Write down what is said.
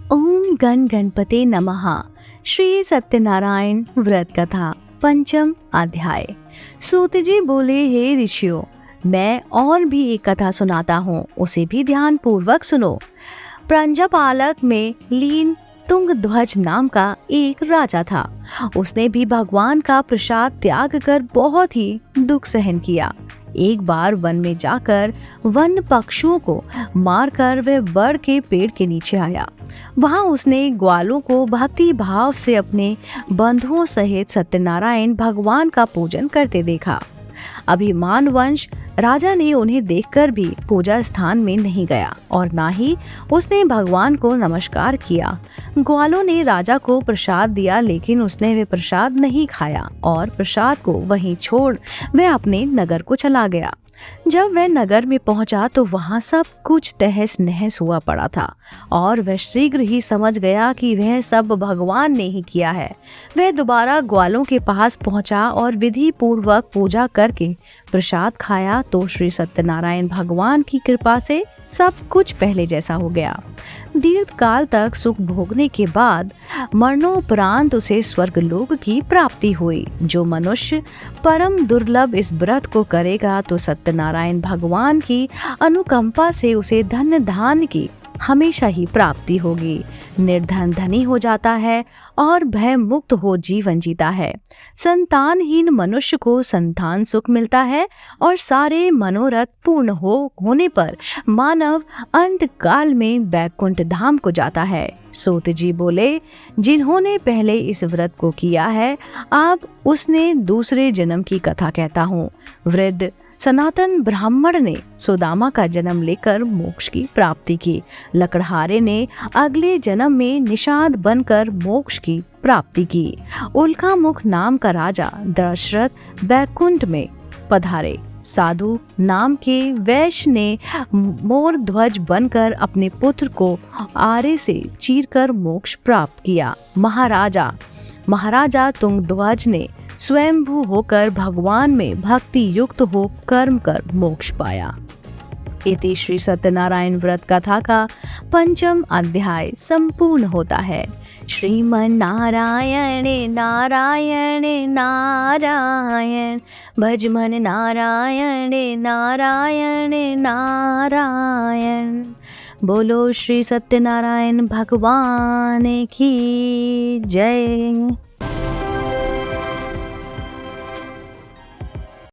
ओम गण गणपते नमः। श्री सत्यनारायण व्रत कथा पंचम अध्याय। सूत जी बोले, हे ऋषियों, मैं और भी एक कथा सुनाता हूँ, उसे भी ध्यान पूर्वक सुनो। प्रजापालक में लीन तुंगध्वज नाम का एक राजा था। उसने भी भगवान का प्रसाद त्याग कर बहुत ही दुख सहन किया। एक बार वन में जाकर वन पक्षियों को मारकर वह बड़ के पेड़ के नीचे आया। वहां उसने ग्वालों को भक्ति भाव से अपने बंधुओं सहित सत्यनारायण भगवान का पूजन करते देखा। अभिमान वंश राजा ने उन्हें देखकर भी पूजा स्थान में नहीं गया और ना ही उसने भगवान को नमस्कार किया। ग्वालों ने राजा को प्रसाद दिया, लेकिन उसने वे प्रसाद नहीं खाया और प्रसाद को वहीं छोड़ वह अपने नगर को चला गया। जब वह नगर में पहुंचा तो वहां सब कुछ तहस नहस हुआ पड़ा था और वह शीघ्र ही समझ गया कि वह सब भगवान ने ही किया है। वह दोबारा ग्वालों के पास पहुंचा और विधि पूर्वक पूजा करके प्रसाद खाया तो श्री सत्यनारायण भगवान की कृपा से सब कुछ पहले जैसा हो गया। दीर्घ काल तक सुख भोगने के बाद मरणोपरांत उसे स्वर्गलोक की प्राप्ति हुई। जो मनुष्य परम दुर्लभ इस व्रत को करेगा तो सत्यनारायण भगवान की अनुकंपा से उसे धन धान की हमेशा ही प्राप्ति होगी। निर्धन धनी हो जाता है और भय मुक्त हो जीवन जीता है। संतानहीन मनुष्य को संतान सुख मिलता है और सारे मनोरथ पूर्ण होने पर मानव अंत काल में वैकुंठ धाम को जाता है। सूत जी बोले, जिन्होंने पहले इस व्रत को किया है, अब उसने दूसरे जन्म की कथा कहता हूँ। वृद्ध सनातन ब्राह्मण ने सुदामा का जन्म लेकर मोक्ष की प्राप्ति की। लकड़हारे ने अगले जन्म में निषाद बनकर मोक्ष की प्राप्ति की। उल्कामुख नाम का राजा दशरथ वैकुंठ में पधारे। साधु नाम के वैश्य ने मोर ध्वज बनकर अपने पुत्र को आरे से चीरकर मोक्ष प्राप्त किया। महाराजा तुंगध्वज ने स्वयंभू होकर भगवान में भक्ति युक्त हो कर्म कर मोक्ष पाया। इति श्री सत्यनारायण व्रत कथा का पंचम अध्याय संपूर्ण होता है। श्रीमन नारायण नारायण नारायण, भजमन नारायण नारायण नारायण। बोलो श्री सत्यनारायण भगवान की जय।